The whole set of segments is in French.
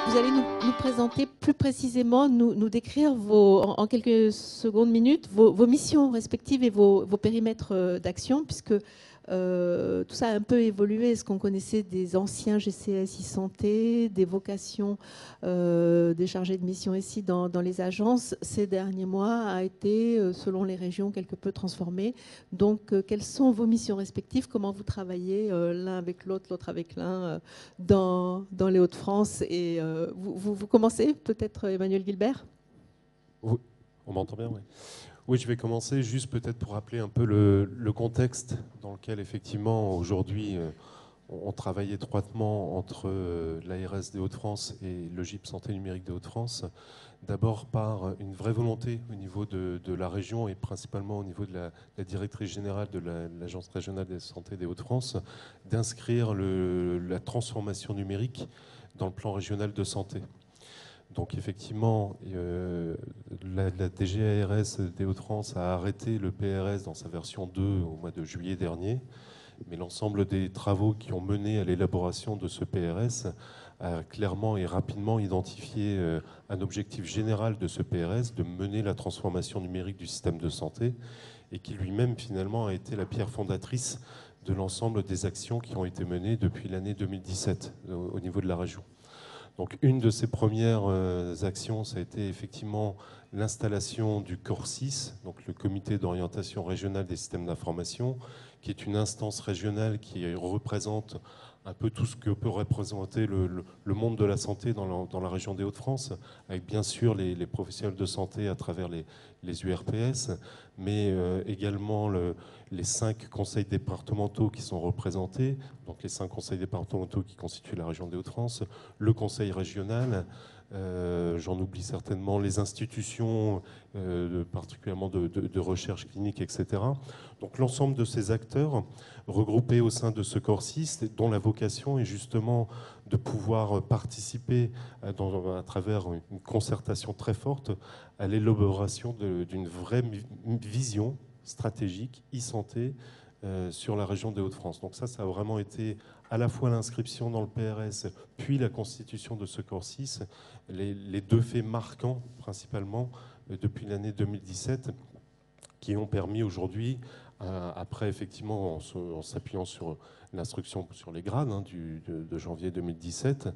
Vous allez nous présenter plus précisément, nous décrire en quelques secondes, minutes, vos missions respectives et vos périmètres d'action, puisque tout ça a un peu évolué. Est-ce qu'on connaissait des anciens GCS e-santé, des vocations des chargés de mission ici dans les agences? Ces derniers mois a été, selon les régions, quelque peu transformé. Donc, quelles sont vos missions respectives? Comment vous travaillez l'un avec l'autre, l'autre avec l'un dans les Hauts-de-France? Et vous commencez peut-être, Emmanuel Guilbert? Oui, on m'entend bien, oui. Oui, je vais commencer juste peut-être pour rappeler un peu le contexte dans lequel effectivement aujourd'hui on travaille étroitement entre l'ARS des Hauts-de-France et le GIP Santé Numérique des Hauts-de-France. D'abord par une vraie volonté au niveau de la région et principalement au niveau de la directrice générale de l'Agence régionale de santé des Hauts-de-France d'inscrire la transformation numérique dans le plan régional de santé. Donc effectivement, la DGARS des Hauts-de-France a arrêté le PRS dans sa version 2 au mois de juillet dernier, mais l'ensemble des travaux qui ont mené à l'élaboration de ce PRS a clairement et rapidement identifié un objectif général de ce PRS, de mener la transformation numérique du système de santé, et qui lui-même finalement a été la pierre fondatrice de l'ensemble des actions qui ont été menées depuis l'année 2017 au niveau de la région. Donc une de ces premières actions, ça a été effectivement l'installation du CORSIS, donc le Comité d'orientation régionale des systèmes d'information, qui est une instance régionale qui représente un peu tout ce que peut représenter le monde de la santé dans la région des Hauts-de-France, avec bien sûr les professionnels de santé à travers les URPS, mais également les 5 conseils départementaux qui sont représentés, donc les 5 conseils départementaux qui constituent la région des Hauts-de-France, le conseil régional, j'en oublie certainement, les institutions, particulièrement de recherche clinique, etc. Donc l'ensemble de ces acteurs regroupés au sein de ce CORSIS, dont la vocation est justement de pouvoir participer à travers une concertation très forte à l'élaboration d'une vraie vision stratégique e-santé sur la région des Hauts-de-France. Donc ça a vraiment été à la fois l'inscription dans le PRS, puis la constitution de ce CORSIS, les deux faits marquants principalement depuis l'année 2017 qui ont permis aujourd'hui, après effectivement en s'appuyant sur l'instruction sur les grades de janvier 2017,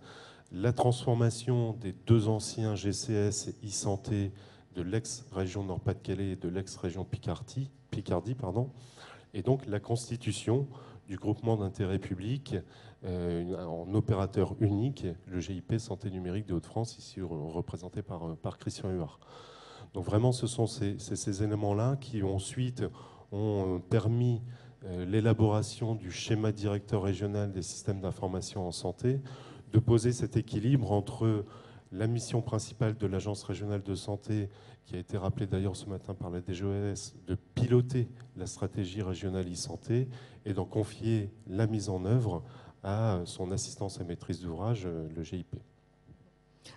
la transformation des 2 anciens GCS e-santé de l'ex-région Nord-Pas-de-Calais et de l'ex-région Picardie, et donc la constitution du groupement d'intérêt public en opérateur unique, le GIP Santé Numérique des Hauts-de-France, ici représenté par Christian Huard. Donc vraiment, ce sont ces éléments-là qui ensuite ont permis l'élaboration du schéma directeur régional des systèmes d'information en santé, de poser cet équilibre entre la mission principale de l'Agence régionale de santé, qui a été rappelée d'ailleurs ce matin par la DGOS, de piloter la stratégie régionale e-santé et d'en confier la mise en œuvre à son assistance à maîtrise d'ouvrage, le GIP.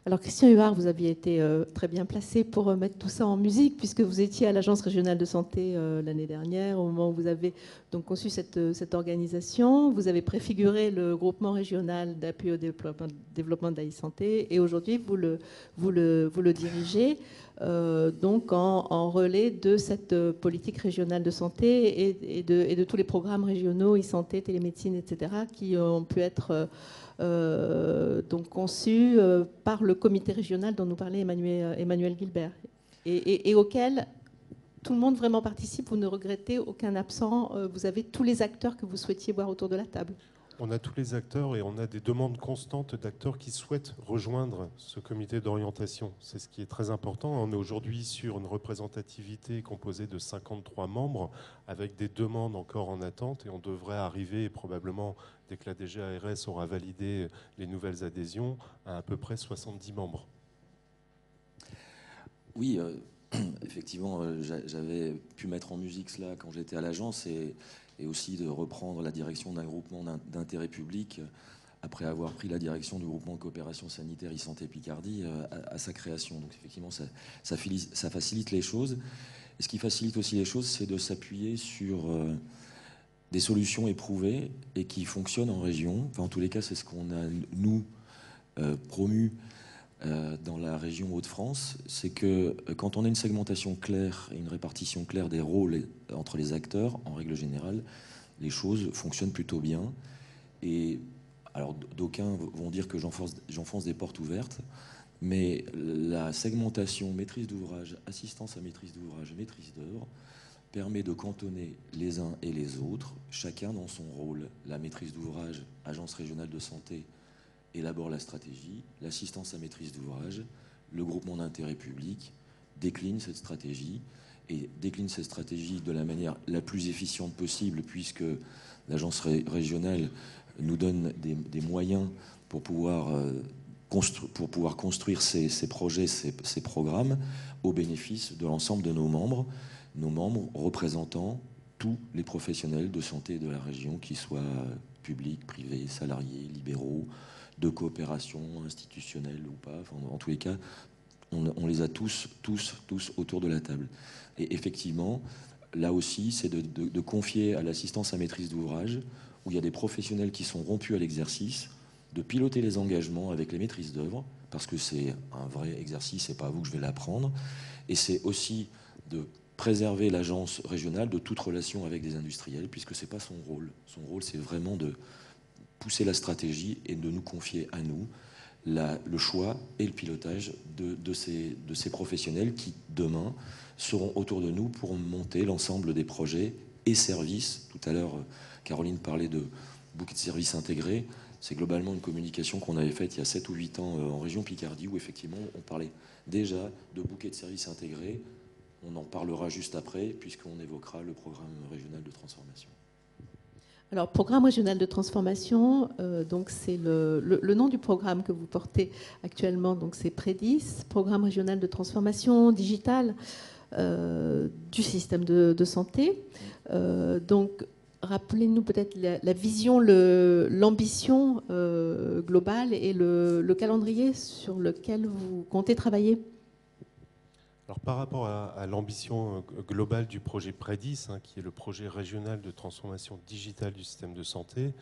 Alors, Christian Huard, vous aviez été très bien placé pour mettre tout ça en musique, puisque vous étiez à l'Agence régionale de santé l'année dernière, au moment où vous avez donc conçu cette organisation. Vous avez préfiguré le groupement régional d'appui au développement de la e-santé, et aujourd'hui, vous le dirigez donc en relais de cette politique régionale de santé et de tous les programmes régionaux, e-santé, télémédecine, etc., qui ont pu être donc conçu par le comité régional dont nous parlait Emmanuel Guilbert, et auquel tout le monde vraiment participe. Vous ne regrettez aucun absent, vous avez tous les acteurs que vous souhaitiez voir autour de la table. On a tous les acteurs et on a des demandes constantes d'acteurs qui souhaitent rejoindre ce comité d'orientation. C'est ce qui est très important. On est aujourd'hui sur une représentativité composée de 53 membres avec des demandes encore en attente, et on devrait arriver probablement, dès que la DGARS aura validé les nouvelles adhésions, à peu près 70 membres. Oui, effectivement, j'avais pu mettre en musique cela quand j'étais à l'agence, et aussi de reprendre la direction d'un groupement d'intérêt public après avoir pris la direction du groupement de coopération sanitaire e-santé Picardie à sa création. Donc effectivement, ça facilite les choses. Et ce qui facilite aussi les choses, c'est de s'appuyer sur des solutions éprouvées et qui fonctionnent en région. Enfin, en tous les cas, c'est ce qu'on a, nous, promu dans la région Hauts-de-France, c'est que quand on a une segmentation claire et une répartition claire des rôles entre les acteurs, en règle générale, les choses fonctionnent plutôt bien. Et alors, d'aucuns vont dire que j'enfonce des portes ouvertes, mais la segmentation maîtrise d'ouvrage, assistance à maîtrise d'ouvrage, maîtrise d'œuvre, permet de cantonner les uns et les autres, chacun dans son rôle. La maîtrise d'ouvrage, agence régionale de santé, élabore la stratégie, l'assistance à maîtrise d'ouvrage, le groupement d'intérêt public décline cette stratégie et décline cette stratégie de la manière la plus efficiente possible puisque l'agence régionale nous donne des moyens pour pouvoir construire ces projets, ces programmes au bénéfice de l'ensemble de nos membres représentant tous les professionnels de santé de la région, qu'ils soient publics, privés, salariés, libéraux, de coopération institutionnelle ou pas. Enfin, en tous les cas, on les a tous autour de la table. Et effectivement, là aussi, c'est de confier à l'assistance à maîtrise d'ouvrage, où il y a des professionnels qui sont rompus à l'exercice, de piloter les engagements avec les maîtrises d'œuvre, parce que c'est un vrai exercice, c'est pas à vous que je vais l'apprendre. Et c'est aussi de préserver l'agence régionale de toute relation avec des industriels, puisque c'est pas son rôle. Son rôle, c'est vraiment de pousser la stratégie et de nous confier à nous le choix et le pilotage de ces professionnels qui, demain, seront autour de nous pour monter l'ensemble des projets et services. Tout à l'heure, Caroline parlait de bouquet de services intégrés. C'est globalement une communication qu'on avait faite il y a 7 ou 8 ans en région Picardie, où effectivement, on parlait déjà de bouquet de services intégrés. On en parlera juste après, puisqu'on évoquera le programme régional de transformation. Alors, programme régional de transformation, donc c'est le nom du programme que vous portez actuellement, donc c'est PREDIS, programme régional de transformation digitale du système de santé. Donc, rappelez-nous peut-être la vision, l'ambition globale et le calendrier sur lequel vous comptez travailler. Alors, par rapport à l'ambition globale du projet PREDIS, qui est le projet régional de transformation digitale du système de santé,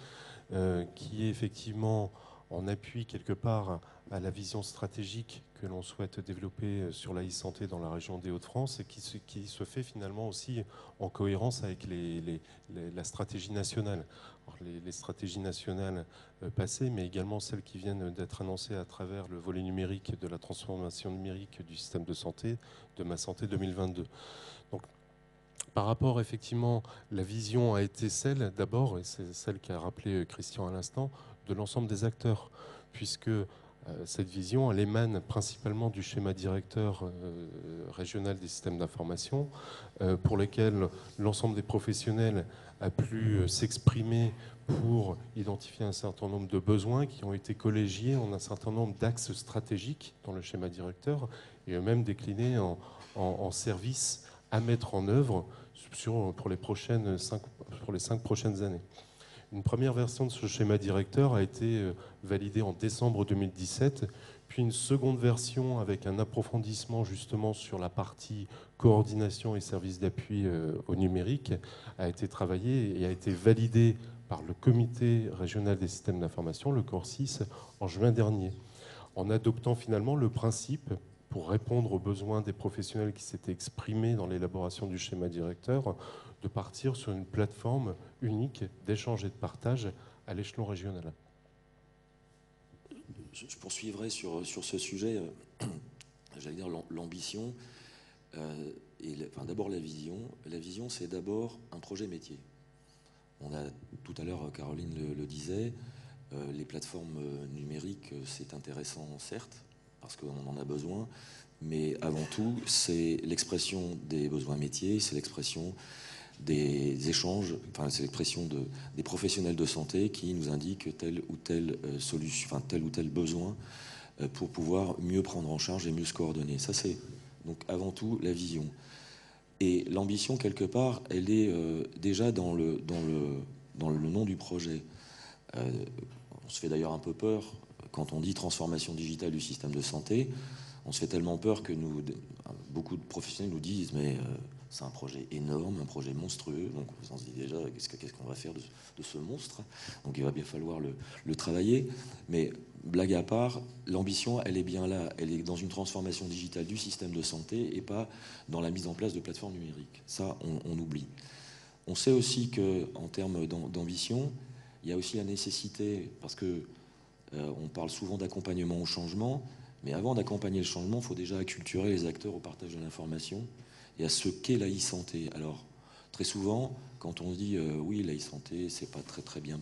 qui est effectivement en appui quelque part à la vision stratégique que l'on souhaite développer sur la e-santé dans la région des Hauts-de-France et qui se fait finalement aussi en cohérence avec la stratégie nationale. Alors, les stratégies nationales passées, mais également celles qui viennent d'être annoncées à travers le volet numérique de la transformation numérique du système de santé, de Ma Santé 2022. Donc, par rapport, effectivement, la vision a été celle, d'abord, et c'est celle qu'a rappelé Christian à l'instant, de l'ensemble des acteurs, puisque cette vision, elle émane principalement du schéma directeur régional des systèmes d'information, pour lequel l'ensemble des professionnels a pu s'exprimer pour identifier un certain nombre de besoins qui ont été collégiés en un certain nombre d'axes stratégiques dans le schéma directeur et eux-mêmes déclinés en services à mettre en œuvre pour les 5 prochaines années. Une première version de ce schéma directeur a été validée en décembre 2017, puis une seconde version avec un approfondissement justement sur la partie coordination et services d'appui au numérique a été travaillée et a été validée par le comité régional des systèmes d'information, le CORSIS, en juin dernier, en adoptant finalement le principe, pour répondre aux besoins des professionnels qui s'étaient exprimés dans l'élaboration du schéma directeur, de partir sur une plateforme unique d'échange et de partage à l'échelon régional. Je poursuivrai sur ce sujet, j'allais dire l'ambition, d'abord la vision. La vision, c'est d'abord un projet métier. On a, tout à l'heure, Caroline le disait, les plateformes numériques, c'est intéressant, certes, parce qu'on en a besoin, mais avant tout, c'est l'expression des besoins métiers, c'est l'expression des échanges, c'est l'expression des professionnels de santé qui nous indiquent telle ou telle solution, tel ou tel besoin pour pouvoir mieux prendre en charge et mieux se coordonner. Ça, c'est donc avant tout la vision. Et l'ambition, quelque part, elle est déjà dans le nom du projet. On se fait d'ailleurs un peu peur quand on dit transformation digitale du système de santé. On se fait tellement peur que beaucoup de professionnels nous disent mais c'est un projet énorme, un projet monstrueux. Donc on se dit déjà qu'est-ce qu'on va faire de ce monstre. Donc il va bien falloir le travailler. Mais blague à part, l'ambition, elle est bien là. Elle est dans une transformation digitale du système de santé et pas dans la mise en place de plateformes numériques. Ça, on oublie. On sait aussi qu'en termes d'ambition, il y a aussi la nécessité, parce que on parle souvent d'accompagnement au changement, mais avant d'accompagner le changement, il faut déjà acculturer les acteurs au partage de l'information et à ce qu'est la e-santé. Alors, très souvent, quand on dit oui, la e-santé, c'est pas très très bien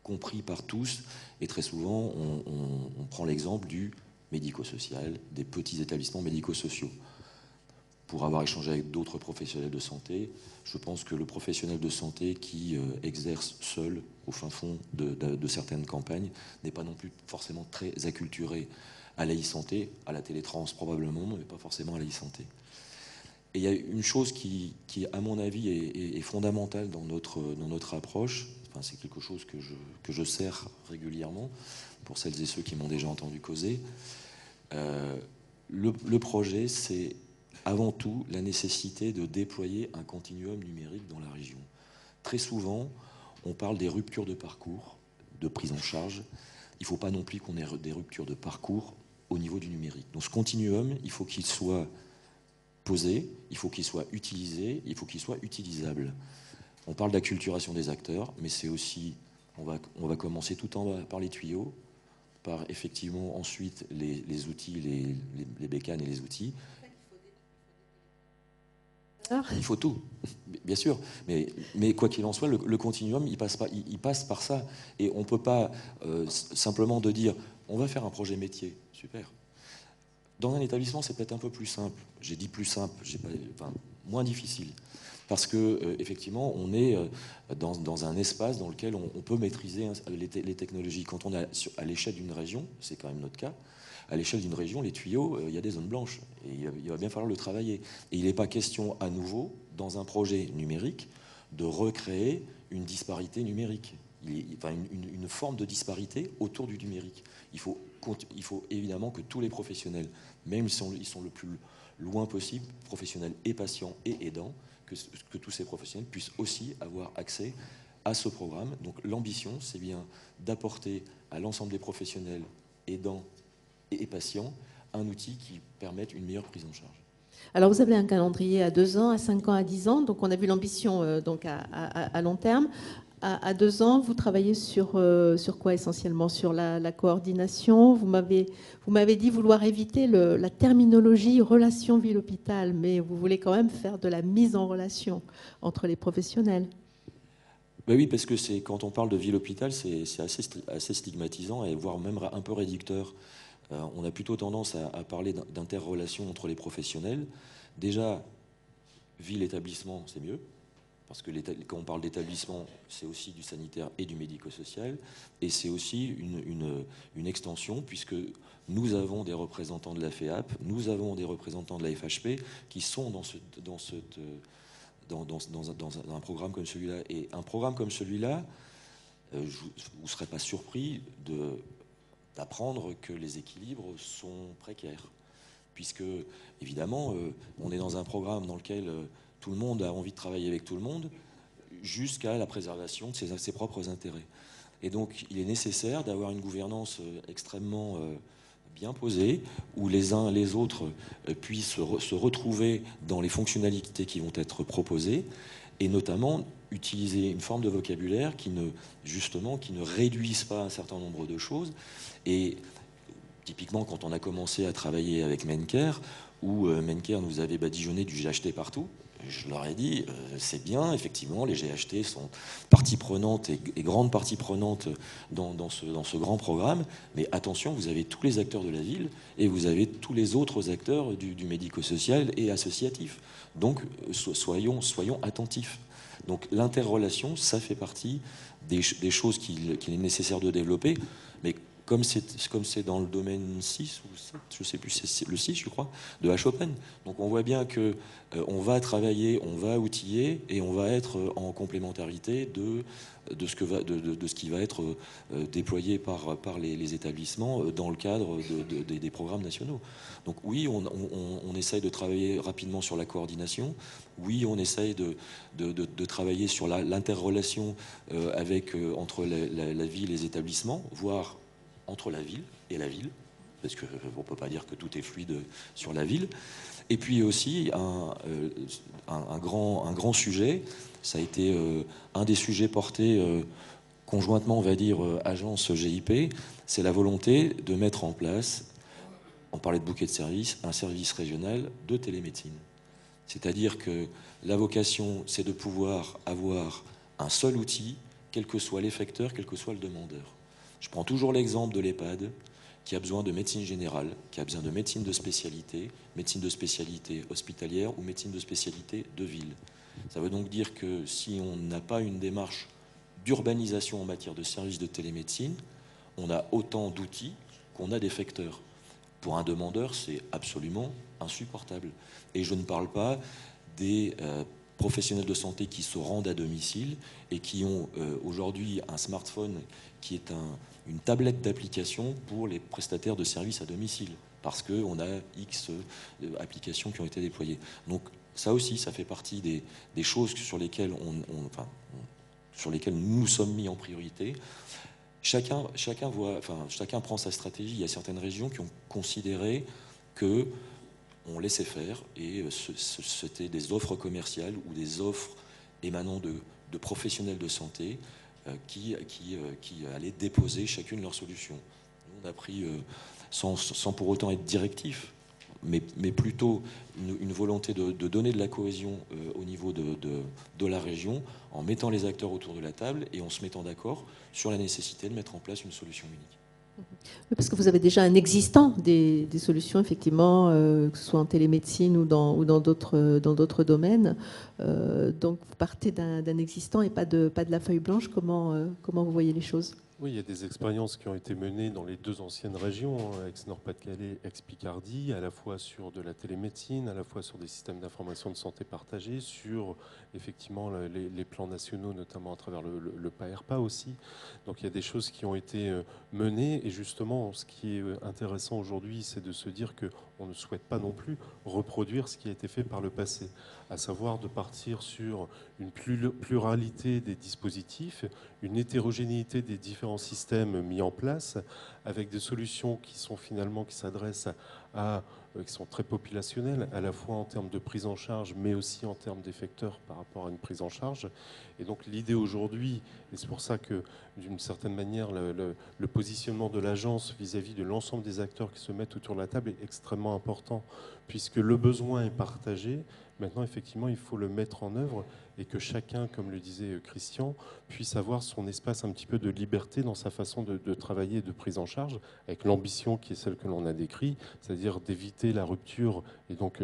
compris par tous, et très souvent, on prend l'exemple du médico-social, des petits établissements médico-sociaux. Pour avoir échangé avec d'autres professionnels de santé, je pense que le professionnel de santé qui exerce seul au fin fond de certaines campagnes n'est pas non plus forcément très acculturé à la e-santé, à la télétrans probablement, mais pas forcément à la e-santé. Et il y a une chose qui à mon avis, est fondamentale dans notre approche. Enfin, c'est quelque chose que je sers régulièrement pour celles et ceux qui m'ont déjà entendu causer. Le projet, c'est avant tout la nécessité de déployer un continuum numérique dans la région. Très souvent, on parle des ruptures de parcours, de prise en charge. Il ne faut pas non plus qu'on ait des ruptures de parcours au niveau du numérique. Donc ce continuum, il faut qu'il soit posé, il faut qu'il soit utilisé, il faut qu'il soit utilisable. On parle d'acculturation des acteurs, mais c'est aussi, on va commencer tout en bas par les tuyaux, par effectivement ensuite les outils, les bécanes et les outils. Il faut tout, bien sûr. Mais quoi qu'il en soit, le continuum, il passe par ça. Et on ne peut pas simplement de dire, on va faire un projet métier. Super. Dans un établissement, c'est peut-être un peu plus simple. J'ai dit plus simple, moins difficile. Parce que effectivement, on est dans un espace dans lequel on peut maîtriser les technologies. Quand on est à l'échelle d'une région, c'est quand même notre cas, à l'échelle d'une région, les tuyaux, il y a des zones blanches. Et il va bien falloir le travailler. Et il n'est pas question, à nouveau, dans un projet numérique, de recréer une disparité numérique. Une forme de disparité autour du numérique. Il faut évidemment que tous les professionnels, même si ils sont le plus loin possible, professionnels et patients et aidants, que tous ces professionnels puissent aussi avoir accès à ce programme. Donc l'ambition, c'est bien d'apporter à l'ensemble des professionnels aidants et patients un outil qui permette une meilleure prise en charge. Alors vous avez un calendrier à 2 ans, à 5 ans, à 10 ans. Donc on a vu l'ambition donc à long terme. À 2 ans, vous travaillez sur quoi essentiellement? Sur la coordination. Vous m'avez dit vouloir éviter la terminologie relation ville-hôpital, mais vous voulez quand même faire de la mise en relation entre les professionnels. Ben oui, parce que quand on parle de ville-hôpital, c'est assez stigmatisant et voire même un peu réducteur. On a plutôt tendance à parler d'interrelation entre les professionnels. Déjà, ville-établissement, c'est mieux. Parce que quand on parle d'établissement, c'est aussi du sanitaire et du médico-social. Et c'est aussi une extension, puisque nous avons des représentants de la FEAP, nous avons des représentants de la FHP qui sont dans un programme comme celui-là. Et un programme comme celui-là, vous ne serez pas surpris d'apprendre que les équilibres sont précaires. Puisque, évidemment, on est dans un programme dans lequel tout le monde a envie de travailler avec tout le monde, jusqu'à la préservation de ses propres intérêts. Et donc, il est nécessaire d'avoir une gouvernance extrêmement bien posée, où les uns et les autres puissent se retrouver dans les fonctionnalités qui vont être proposées, et notamment utiliser une forme de vocabulaire qui ne réduise pas un certain nombre de choses. Et typiquement, quand on a commencé à travailler avec Mencare, où Mencare nous avait badigeonné du GHT partout, je leur ai dit, c'est bien, effectivement, les GHT sont partie prenante et grande partie prenante dans ce grand programme, mais attention, vous avez tous les acteurs de la ville et vous avez tous les autres acteurs du médico-social et associatif. Donc, soyons attentifs. Donc, l'interrelation, ça fait partie des choses qu'il est nécessaire de développer, mais comme c'est dans le domaine 6 ou 7, je ne sais plus, c'est le 6, je crois, de H Open. Donc on voit bien que on va travailler, on va outiller et on va être en complémentarité de ce qui va être déployé par les établissements dans le cadre des programmes nationaux. Donc oui, on essaye de travailler rapidement sur la coordination. Oui, on essaye de travailler sur l'interrelation entre la ville et les établissements, voire entre la ville et la ville, parce qu'on ne peut pas dire que tout est fluide sur la ville. Et puis aussi un grand sujet, ça a été un des sujets portés conjointement, on va dire, agence GIP, c'est la volonté de mettre en place, on parlait de bouquet de services, un service régional de télémédecine. C'est-à-dire que la vocation, c'est de pouvoir avoir un seul outil, quel que soit l'effecteur, quel que soit le demandeur. Je prends toujours l'exemple de l'EHPAD, qui a besoin de médecine générale, qui a besoin de médecine de spécialité hospitalière ou médecine de spécialité de ville. Ça veut donc dire que si on n'a pas une démarche d'urbanisation en matière de services de télémédecine, on a autant d'outils qu'on a d'effecteurs. Pour un demandeur, c'est absolument insupportable. Et je ne parle pas des professionnels de santé qui se rendent à domicile et qui ont aujourd'hui un smartphone qui est une tablette d'application pour les prestataires de services à domicile, parce qu'on a X applications qui ont été déployées. Donc ça aussi, ça fait partie des choses sur lesquelles sur lesquelles nous nous sommes mis en priorité. Chacun prend sa stratégie. Il y a certaines régions qui ont considéré qu'on laissait faire et c'était des offres commerciales ou des offres émanant de professionnels de santé qui allaient déposer chacune leur solution. Nous, on a pris, sans pour autant être directif, mais plutôt une volonté de donner de la cohésion au niveau de la région, en mettant les acteurs autour de la table et en se mettant d'accord sur la nécessité de mettre en place une solution unique. Oui, parce que vous avez déjà un existant des solutions, effectivement, que ce soit en télémédecine ou dans d'autres domaines. Donc vous partez d'un existant et pas de la feuille blanche. Comment vous voyez les choses ? Oui, il y a des expériences qui ont été menées dans les deux anciennes régions, ex-Nord-Pas-de-Calais, ex-Picardie, à la fois sur de la télémédecine, à la fois sur des systèmes d'information de santé partagés, sur effectivement les plans nationaux, notamment à travers le PAERPA aussi. Donc il y a des choses qui ont été menées et justement ce qui est intéressant aujourd'hui, c'est de se dire qu'on ne souhaite pas non plus reproduire ce qui a été fait par le passé, à savoir de partir sur une pluralité des dispositifs, une hétérogénéité des différents systèmes mis en place, avec des solutions qui sont finalement, qui s'adressent qui sont très populationnelles, à la fois en termes de prise en charge, mais aussi en termes d'effecteurs par rapport à une prise en charge. Et donc l'idée aujourd'hui, et c'est pour ça que d'une certaine manière, le positionnement de l'agence vis-à-vis de l'ensemble des acteurs qui se mettent autour de la table est extrêmement important, puisque le besoin est partagé. Maintenant, effectivement, il faut le mettre en œuvre et que chacun, comme le disait Christian, puisse avoir son espace un petit peu de liberté dans sa façon de travailler et de prise en charge, avec l'ambition qui est celle que l'on a décrite, c'est-à-dire d'éviter la rupture et donc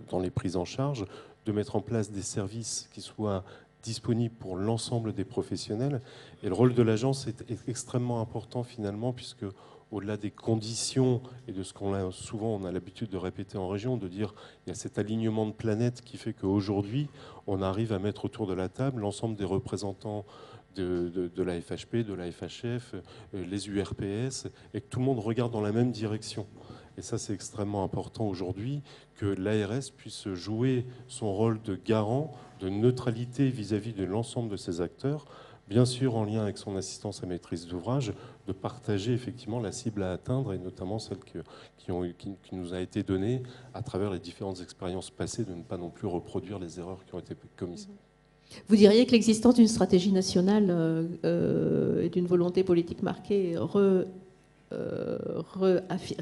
dans les prises en charge, de mettre en place des services qui soient disponibles pour l'ensemble des professionnels. Et le rôle de l'agence est extrêmement important finalement, puisque au-delà des conditions et de ce qu'on a souvent, on a l'habitude de répéter en région, de dire il y a cet alignement de planètes qui fait qu'aujourd'hui, on arrive à mettre autour de la table l'ensemble des représentants de la FHP, de la FHF, les URPS, et que tout le monde regarde dans la même direction. Et ça, c'est extrêmement important aujourd'hui, que l'ARS puisse jouer son rôle de garant de neutralité vis-à-vis de l'ensemble de ces acteurs, bien sûr en lien avec son assistance à maîtrise d'ouvrage, de partager effectivement la cible à atteindre, et notamment celle qui nous a été donnée à travers les différentes expériences passées, de ne pas non plus reproduire les erreurs qui ont été commises. Vous diriez que l'existence d'une stratégie nationale et d'une volonté politique marquée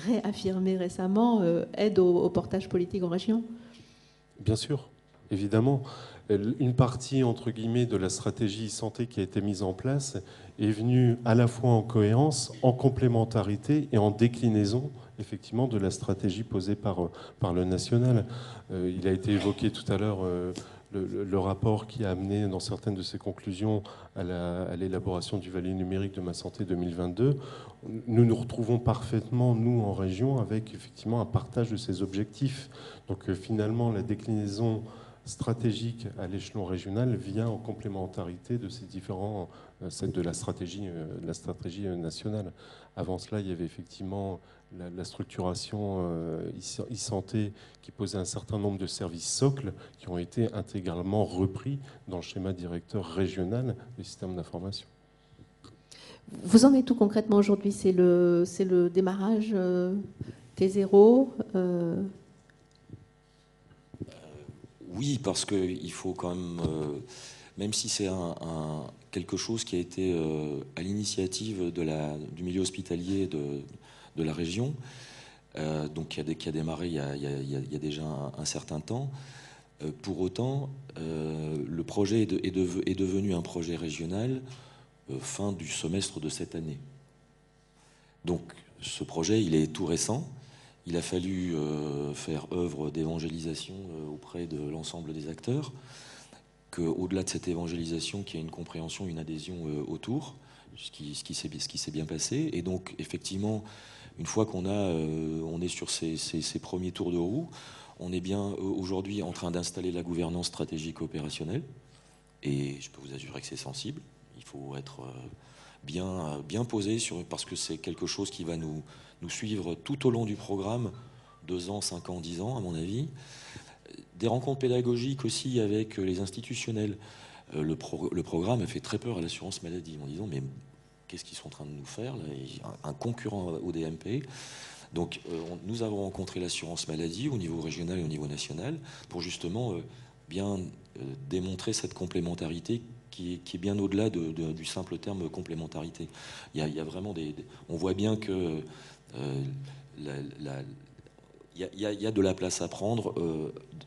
réaffirmée récemment aide au portage politique en région ? Bien sûr, évidemment. Une partie, entre guillemets, de la stratégie santé qui a été mise en place est venue à la fois en cohérence, en complémentarité et en déclinaison, effectivement, de la stratégie posée par le national. Il a été évoqué tout à l'heure le rapport qui a amené dans certaines de ses conclusions à l'élaboration du Valet numérique de ma santé 2022. Nous nous retrouvons parfaitement, nous, en région, avec effectivement un partage de ces objectifs. Donc finalement, la déclinaison stratégique à l'échelon régional vient en complémentarité de ces différents, celle de la stratégie nationale. Avant cela, il y avait effectivement la structuration e-santé qui posait un certain nombre de services socles qui ont été intégralement repris dans le schéma directeur régional des systèmes d'information. Vous en êtes tout concrètement aujourd'hui? C'est le démarrage T0 Oui, parce qu'il faut quand même si c'est quelque chose qui a été à l'initiative du milieu hospitalier de la région, donc qui a démarré il y a déjà un certain temps, pour autant, le projet est devenu un projet régional fin du semestre de cette année. Donc ce projet, il est tout récent. Il a fallu faire œuvre d'évangélisation auprès de l'ensemble des acteurs, qu'au-delà de cette évangélisation, qu'il y ait une compréhension, une adhésion autour, ce qui s'est bien passé. Et donc, effectivement, une fois on est sur ces premiers tours de roue, on est bien aujourd'hui en train d'installer la gouvernance stratégique opérationnelle. Et je peux vous assurer que c'est sensible. Il faut être bien posé parce que c'est quelque chose qui va nous suivre tout au long du programme, 2 ans, 5 ans, 10 ans, à mon avis. Des rencontres pédagogiques aussi avec les institutionnels. Le programme a fait très peur à l'assurance maladie en disant mais qu'est-ce qu'ils sont en train de nous faire là, un concurrent au DMP. Donc nous avons rencontré l'assurance maladie au niveau régional et au niveau national pour justement bien démontrer cette complémentarité qui est bien au-delà du simple terme complémentarité. Il y a vraiment on voit bien que il y a de la place à prendre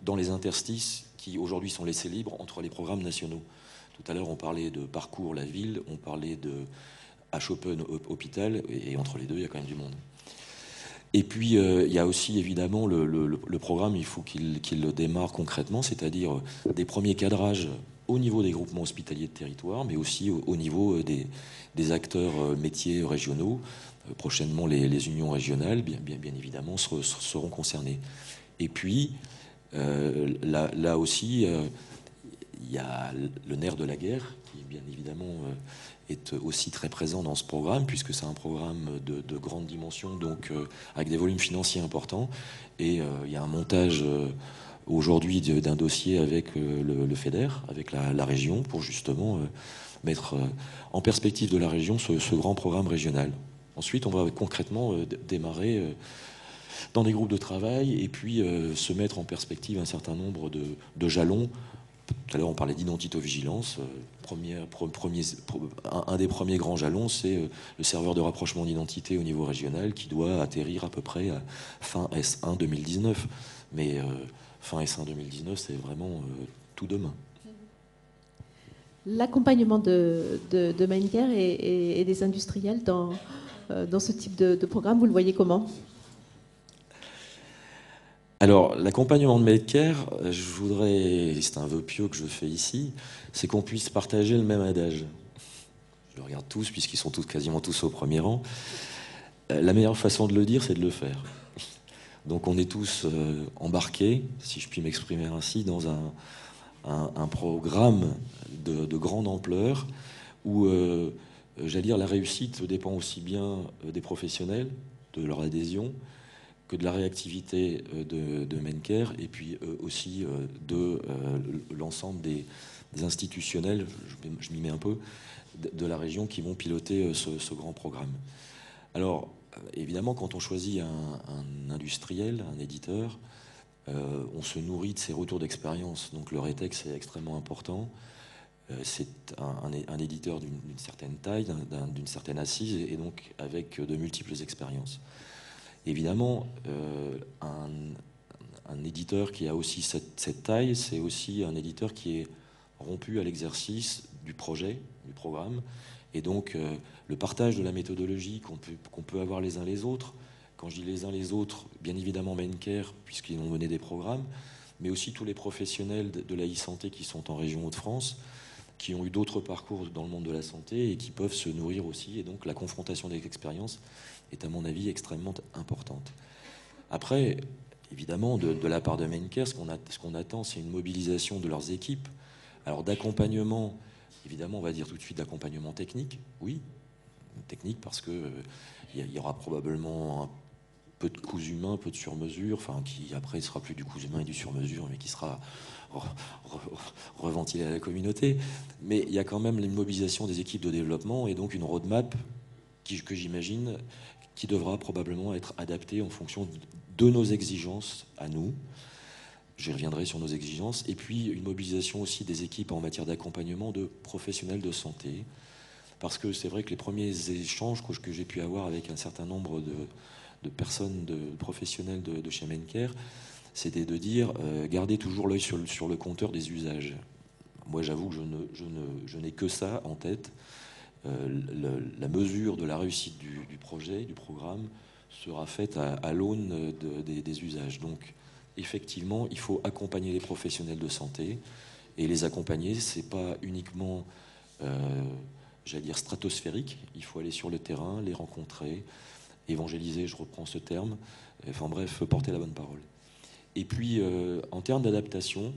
dans les interstices qui aujourd'hui sont laissés libres entre les programmes nationaux. Tout à l'heure, on parlait de parcours la ville, on parlait de H-Open hôpital, et entre les deux, il y a quand même du monde. Et puis, il y a aussi évidemment le programme, il faut qu'il le démarre concrètement, c'est-à-dire des premiers cadrages au niveau des groupements hospitaliers de territoire, mais aussi au niveau des acteurs métiers régionaux. Prochainement, les unions régionales, bien évidemment, seront concernées. Et puis, là aussi, il y a le nerf de la guerre, qui bien évidemment est aussi très présent dans ce programme, puisque c'est un programme de grande dimension, donc avec des volumes financiers importants. Et il y a un montage aujourd'hui d'un dossier avec le FEDER, avec la région, pour justement mettre en perspective de la région ce grand programme régional. Ensuite, on va concrètement démarrer dans des groupes de travail et puis se mettre en perspective un certain nombre de jalons. Tout à l'heure, on parlait d'identito-vigilance. Un des premiers grands jalons, c'est le serveur de rapprochement d'identité au niveau régional qui doit atterrir à peu près à fin S1 2019. Mais fin S1 2019, c'est vraiment tout demain. L'accompagnement de Mindcare et des industriels dans ce type de programme, vous le voyez comment? Alors, l'accompagnement de Mindcare, c'est un vœu pieux que je fais ici, c'est qu'on puisse partager le même adage. Je le regarde tous, puisqu'ils sont quasiment tous au premier rang. La meilleure façon de le dire, c'est de le faire. Donc on est tous embarqués, si je puis m'exprimer ainsi, dans un programme de grande ampleur où, j'allais dire, la réussite dépend aussi bien des professionnels, de leur adhésion, que de la réactivité de Mindcare, et puis aussi de l'ensemble des institutionnels, je m'y mets un peu, de la région qui vont piloter ce grand programme. Alors, évidemment, quand on choisit un industriel, un éditeur, on se nourrit de ses retours d'expérience. Donc le rétex est extrêmement important. C'est un éditeur d'une certaine taille, d'une certaine assise, et donc avec de multiples expériences. Évidemment, un éditeur qui a aussi cette taille, c'est aussi un éditeur qui est rompu à l'exercice du projet, du programme, et donc le partage de la méthodologie qu'on peut avoir les uns les autres. Quand je dis les uns les autres, bien évidemment Mindcare, puisqu'ils ont mené des programmes, mais aussi tous les professionnels de la e-santé qui sont en région Hauts-de-France, qui ont eu d'autres parcours dans le monde de la santé et qui peuvent se nourrir aussi. Et donc la confrontation des expériences est à mon avis extrêmement importante. Après, évidemment, de la part de Mindcare, ce qu'on attend, c'est une mobilisation de leurs équipes. Alors d'accompagnement, évidemment, on va dire tout de suite d'accompagnement technique, oui, technique parce que il y aura probablement peu de cousu humain, peu de sur-mesure, enfin qui après ne sera plus du cousu humain et du sur-mesure, mais qui sera reventilé à la communauté. Mais il y a quand même une mobilisation des équipes de développement et donc une roadmap que j'imagine qui devra probablement être adaptée en fonction de nos exigences à nous. J'y reviendrai sur nos exigences. Et puis une mobilisation aussi des équipes en matière d'accompagnement de professionnels de santé. Parce que c'est vrai que les premiers échanges que j'ai pu avoir avec un certain nombre de personnes, de professionnels de chez Mencare, c'était de dire gardez toujours l'œil sur le compteur des usages. Moi, j'avoue que je n'ai que ça en tête. La mesure de la réussite du projet, du programme, sera faite à l'aune des usages. Donc, effectivement, il faut accompagner les professionnels de santé. Et les accompagner, c'est pas uniquement, j'allais dire, stratosphérique. Il faut aller sur le terrain, les rencontrer, évangéliser, je reprends ce terme. Enfin bref, porter la bonne parole. Et puis, en termes d'adaptation,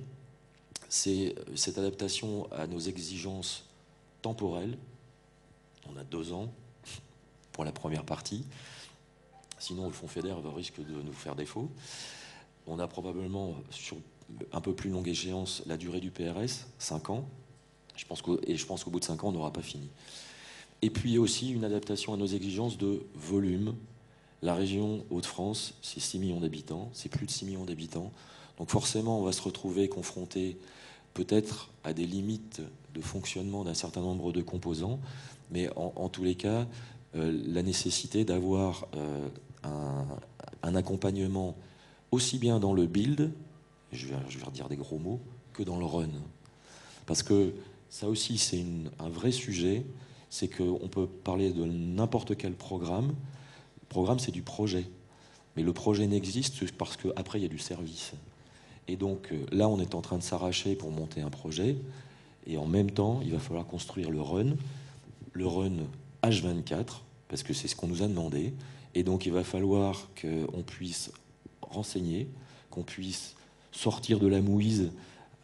c'est cette adaptation à nos exigences temporelles. On a 2 ans pour la première partie. Sinon, le fonds FEDER risque de nous faire défaut. On a probablement, sur un peu plus longue échéance, la durée du PRS, 5 ans. Je pense qu'au bout de 5 ans, on n'aura pas fini. Et puis aussi une adaptation à nos exigences de volume. La région Hauts-de-France, c'est 6 millions d'habitants, c'est plus de 6 millions d'habitants. Donc forcément, on va se retrouver confronté peut-être à des limites de fonctionnement d'un certain nombre de composants, mais en tous les cas, la nécessité d'avoir un accompagnement aussi bien dans le build, je vais redire des gros mots, que dans le run. Parce que ça aussi, c'est un vrai sujet, c'est qu'on peut parler de n'importe quel programme. Le programme, c'est du projet. Mais le projet n'existe que parce qu'après, il y a du service. Et donc là, on est en train de s'arracher pour monter un projet. Et en même temps, il va falloir construire le run H24, parce que c'est ce qu'on nous a demandé. Et donc, il va falloir qu'on puisse renseigner, qu'on puisse sortir de la mouise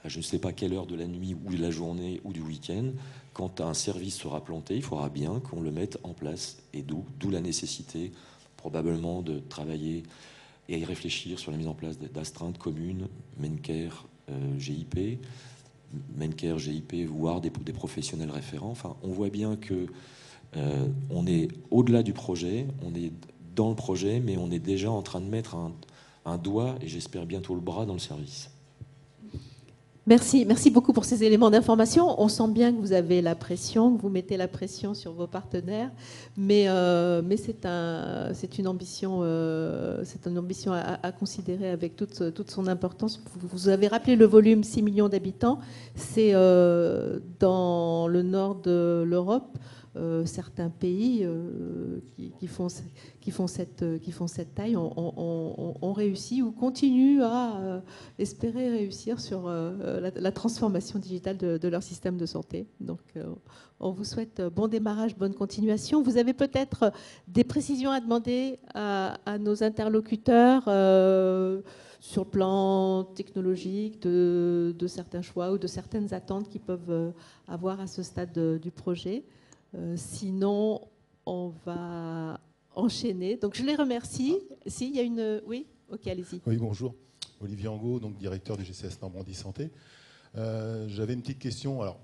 à je ne sais pas quelle heure de la nuit ou de la journée ou du week-end. Quand un service sera planté, il faudra bien qu'on le mette en place. Et d'où la nécessité probablement de travailler et y réfléchir sur la mise en place d'astreintes communes, Mencare, GIP, Mencare, GIP, voire des professionnels référents. Enfin, on voit bien que on est au-delà du projet, on est dans le projet, mais on est déjà en train de mettre un doigt, et j'espère bientôt le bras, dans le service. Merci, merci beaucoup pour ces éléments d'information. On sent bien que vous avez la pression, que vous mettez la pression sur vos partenaires, mais c'est une ambition à considérer avec toute son importance. Vous avez rappelé le volume 6 millions d'habitants, c'est dans le nord de l'Europe. Certains pays qui font cette taille ont réussi ou continuent à espérer réussir sur la transformation digitale de leur système de santé. Donc, on vous souhaite bon démarrage, bonne continuation. Vous avez peut-être des précisions à demander à nos interlocuteurs sur le plan technologique de certains choix ou de certaines attentes qu'ils peuvent avoir à ce stade du projet. Sinon, on va enchaîner. Donc, je les remercie. Si, il y a une... Oui, ok, allez-y. Oui, bonjour. Olivier Angot, donc directeur du GCS Normandie Santé. J'avais une petite question. Alors,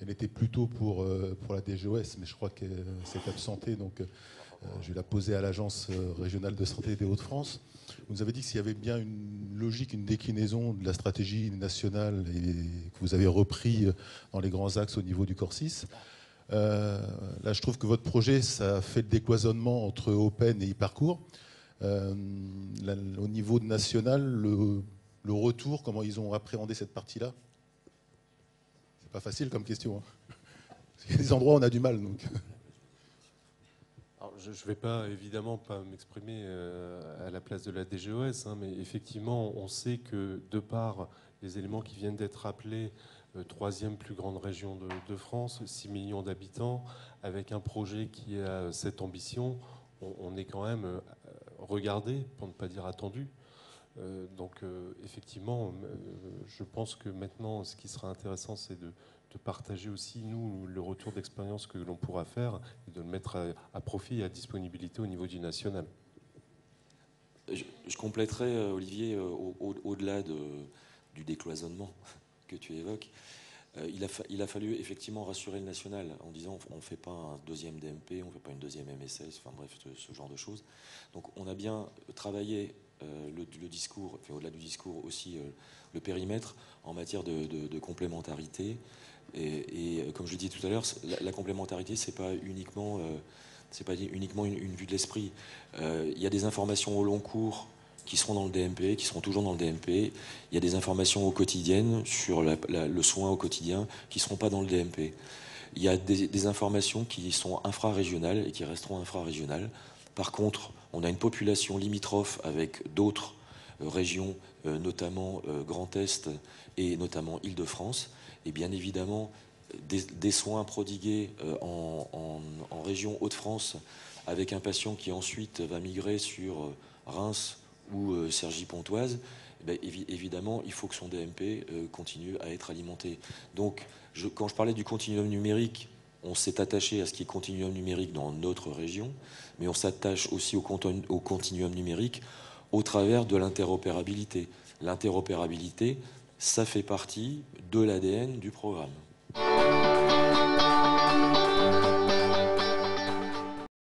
elle était plutôt pour la DGOS, mais je crois qu'elle s'est absentée, donc je vais la poser à l'Agence régionale de santé des Hauts-de-France. Vous nous avez dit qu'il y avait bien une logique, une déclinaison de la stratégie nationale et que vous avez repris dans les grands axes au niveau du Corsis. Là, je trouve que votre projet, ça fait le décloisonnement entre Open et e-parcours. Au niveau national, le retour, comment ils ont appréhendé cette partie-là? C'est pas facile comme question. Hein. Il y a des endroits où on a du mal. Donc. Alors, je ne vais évidemment pas m'exprimer à la place de la DGOS, hein, mais effectivement, on sait que de par les éléments qui viennent d'être rappelés, troisième plus grande région de France, 6 millions d'habitants, avec un projet qui a cette ambition, on est quand même regardé, pour ne pas dire attendu. Donc effectivement, je pense que maintenant, ce qui sera intéressant, c'est de partager aussi, nous, le retour d'expérience que l'on pourra faire et de le mettre à profit et à disponibilité au niveau du national. Je compléterai, Olivier, au-delà du décloisonnement que tu évoques. Il a fallu effectivement rassurer le national en disant on ne fait pas un deuxième DMP, on ne fait pas une deuxième MSS, enfin bref, ce genre de choses. Donc on a bien travaillé le discours, enfin, au-delà du discours aussi le périmètre en matière de complémentarité. Et comme je disais tout à l'heure, la complémentarité, c'est pas uniquement une vue de l'esprit. Il y a des informations au long cours qui seront dans le DMP, qui seront toujours dans le DMP. Il y a des informations au quotidien sur le soin au quotidien qui ne seront pas dans le DMP. Il y a des informations qui sont infrarégionales et qui resteront infrarégionales. Par contre, on a une population limitrophe avec d'autres régions, notamment Grand Est et notamment Île-de-France. Et bien évidemment, des soins prodigués en région Hauts-de-France avec un patient qui ensuite va migrer sur Reims ou Cergy-Pontoise, évidemment, il faut que son DMP continue à être alimenté. Donc, quand je parlais du continuum numérique, on s'est attaché à ce qui est continuum numérique dans notre région, mais on s'attache aussi au continuum numérique au travers de l'interopérabilité. L'interopérabilité, ça fait partie de l'ADN du programme.